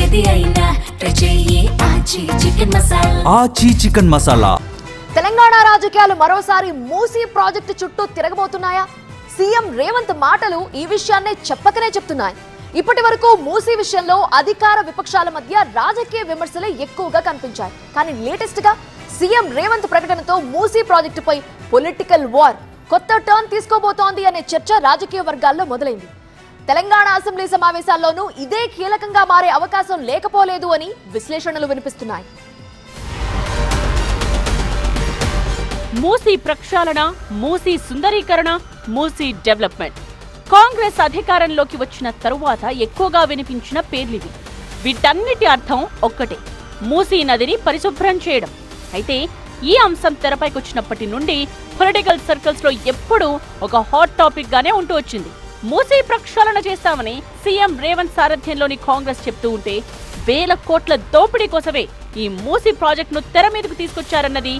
ఏది అయినా చెయ్యి ఆచి చికెన్ మసాలా. తెలంగాణ రాజకీయాలు మరోసారి మూసీ ప్రాజెక్టు చుట్టూ తిరగబోతున్నాయా? సీఎం రేవంత్ మాటలు ఈ విషయాన్నే చెప్పకనే చెప్తున్నాయి. ఇప్పటి వరకు మూసీ విషయంలో అధికార విపక్షాల మధ్య రాజకీయ విమర్శలే ఎక్కువగా కనిపించాయి. కానీ లేటెస్ట్ గా సీఎం రేవంత్ ప్రకటనతో మూసీ ప్రాజెక్టుపై పొలిటికల్ వార్ కొత్త టర్న్ తీసుకోబోతోంది అనే చర్చ రాజకీయ వర్గాల్లో మొదలైంది. తెలంగాణ అసెంబ్లీ సమావేశాల్లోనూ ఇదే కీలకంగా మారే అవకాశం లేకపోలేదు అని విశ్లేషణలు వినిపిస్తున్నాయి. మూసీ ప్రక్షాళన, మూసీ సుందరీకరణ, మూసీ డెవలప్మెంట్. కాంగ్రెస్ అధికారంలోకి వచ్చిన తరువాత ఎక్కువగా వినిపించిన పేర్లివి. వీటన్నిటి అర్థం ఒక్కటే, మూసీ నదిని పరిశుభ్రం చేయడం. అయితే ఈ అంశం తెరపైకొచ్చినప్పటి నుండి పొలిటికల్ సర్కిల్స్ లో ఎప్పుడూ ఒక హాట్ టాపిక్ గానే ఉంటూ వచ్చింది. మూసీ ప్రక్షాళన చేస్తామని సీఎం రేవంత్ సారథ్యంలోని కాంగ్రెస్ చెప్తూ ఉంటే, వేల కోట్ల దోపిడీ కోసమే ఈ మూసీ ప్రాజెక్టును తెర మీదకు తీసుకొచ్చారన్నది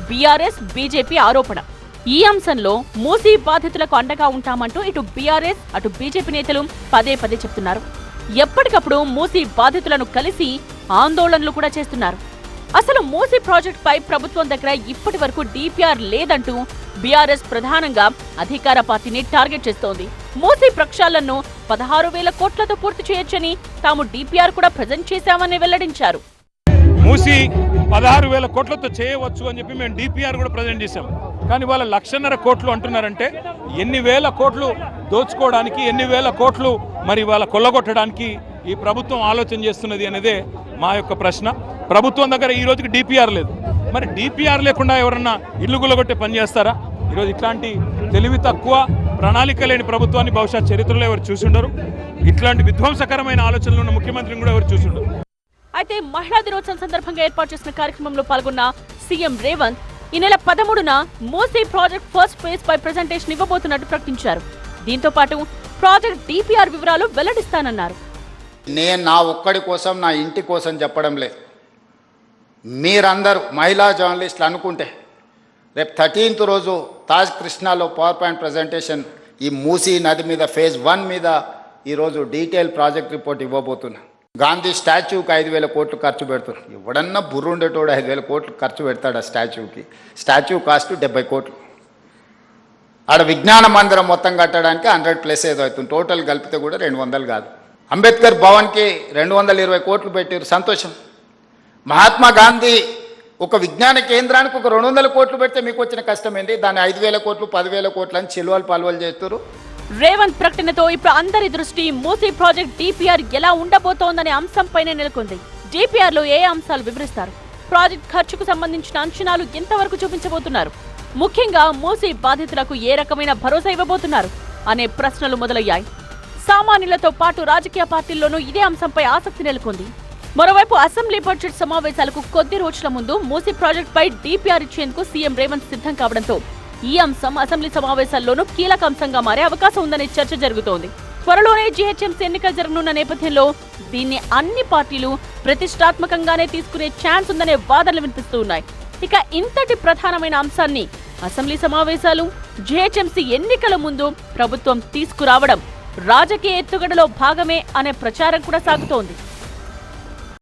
బీఆర్ఎస్, బీజేపీ ఆరోపణ. ఈ అంశంలో మూసీ బాధితులకు అండగా ఉంటామంటూ ఇటు బీఆర్ఎస్, అటు బీజేపీ నేతలు పదే పదే చెప్తున్నారు. ఎప్పటికప్పుడు మూసీ బాధితులను కలిసి ఆందోళనలు కూడా చేస్తున్నారు. అసలు మూసీ ప్రాజెక్ట్ పై ప్రభుత్వం దగ్గర ఇప్పటి వరకు డిపిఆర్ లేదంటూ బీఆర్ఎస్ ప్రధానంగా అధికార పార్టీని టార్గెట్ చేస్తోంది. మూసీ ప్రక్షాళనను 16,000 కోట్లతో పూర్తి చేయొచ్చని, తాము డిపిఆర్ కూడా ప్రజెంట్ చేశామని వెల్లడించారు. మూసీ 16,000 కోట్లతో చేయవచ్చు అని చెప్పి మేము డిపిఆర్ కూడా ప్రజెంట్ చేశాం. కానీ వాళ్ళ 1,50,000 కోట్లు అంటున్నారంటే ఎన్ని వేల కోట్లు దోచుకోవడానికి, ఎన్ని వేల కోట్లు మరి వాళ్ళ కొల్లగొట్టడానికి ఈ ప్రభుత్వం ఆలోచన చేస్తున్నది అనేదే మా యొక్క ప్రశ్న. ప్రభుత్వం దగ్గర ఈ రోజుకి డిపిఆర్ లేదు. మరి డిపిఆర్ లేకుండా ఎవరన్నా ఇల్లు గుల్లగొట్టే పని చేస్తారా? ఈరోజు ఇట్లాంటి తెలివి తక్కువ, ప్రణాళిక లేని ప్రభుత్వాన్ని బహుశా చరిత్రలో ఎవరు చూసుండరు. ఇట్లాంటి విధ్వంసకరమైన ఆలోచనలు ఉన్న ముఖ్యమంత్రిని కూడా ఎవరు చూసుండరు. అయితే మహిళా దినోత్సవం సందర్భంగా ఏర్పాటు చేసిన కార్యక్రమంలో పాల్గొన్న సీఎం రేవంత్ ఈ నెల 13న మూసీ ప్రాజెక్ట్ ఫస్ట్ ఫేజ్ పై ప్రెజెంటేషన్ ఇవ్వబోతున్నట్టు ప్రకటించారు. దీంతో పాటు ప్రాజెక్ట్ డిపిఆర్ వివరాలు వెల్లడిస్తానన్నారు. నేను నా ఒక్కడి కోసం, నా ఇంటి కోసం చెప్పడం లేదు. మీరందరూ మహిళా జర్నలిస్టులు అనుకుంటే రేపు 13th రోజు తాజ్ కృష్ణాలో పవర్ పాయింట్ ప్రజెంటేషన్ ఈ మూసీ నది మీద ఫేజ్ 1 మీద ఈరోజు డీటెయిల్ ప్రాజెక్ట్ రిపోర్ట్ ఇవ్వబోతున్నా. గాంధీ స్టాచ్యూకి 5,000 కోట్లు ఖర్చు పెడుతున్నారు. ఎవడన్నా బుర్రుండేటోడు 5,000 కోట్లు ఖర్చు పెడతాడు ఆ స్టాచ్యూకి. స్టాచ్యూ కాస్ట్ 70 కోట్లు. ఆడ విజ్ఞాన మందిరం మొత్తం కట్టడానికి 100+ ఏదో అవుతుంది. టోటల్ కలిపితే కూడా 200 కాదు. అంబేద్కర్ భవన్కి 220 కోట్లు పెట్టారు, సంతోషం. మహాత్మా గాంధీ ఒక విజ్ఞాన కేంద్రానికి ఒక 200 కోట్లు పెడితే మీకు వచ్చిన కష్టం ఏంటి? దాన్ని 5,000 కోట్లు, 10,000 కోట్లు అని చిలువలు పలువలు చేస్తారు. రేవంత్ ప్రకటనతో ఇప్పుడు అందరి దృష్టి మూసీ ప్రాజెక్ట్ డిపిఆర్ ఎలా ఉండబోతోందనే అంశంపైనే నెలకొంది. డిపిఆర్ లో ఏ అంశాలు వివరిస్తారు? ప్రాజెక్ట్ ఖర్చుకు సంబంధించిన అంచనాలు ఎంతవరకు చూపించబోతున్నారు? ముఖ్యంగా మూసీ బాధితులకు ఏ రకమైన భరోసా ఇవ్వబోతున్నారు అనే ప్రశ్నలు మొదలయ్యాయి. సామాన్యులతో పాటు రాజకీయ పార్టీల్లోనూ ఇదే అంశంపై ఆసక్తి నెలకొంది. మరోవైపు అసెంబ్లీ బడ్జెట్ సమావేశాలకు కొద్ది రోజుల ముందు మూసీ ప్రాజెక్ట్ పై డిపిఆర్ ఇచ్చేందుకు సీఎం రేవంత్ సిద్ధం కావడంతో ఈ అంశం అసెంబ్లీ సమావేశాల్లోనూ కీలక అంశంగా మారే అవకాశం ఉందనే చర్చ జరుగుతోంది. త్వరలోనే జీహెచ్ఎంసీ ఎన్నికలు జరగనున్న నేపథ్యంలో దీన్ని అన్ని పార్టీలు ప్రతిష్టాత్మకంగానే తీసుకునే ఛాన్స్ ఉందనే వాదనలు వినిపిస్తూ ఉన్నాయి. ఇక ఇంతటి ప్రధానమైన అంశాన్ని అసెంబ్లీ సమావేశాలు, జీహెచ్ఎంసీ ఎన్నికల ముందు ప్రభుత్వం తీసుకురావడం రాజకీయ ఎత్తుగడలో భాగమే అనే ప్రచారం కూడా సాగుతోంది.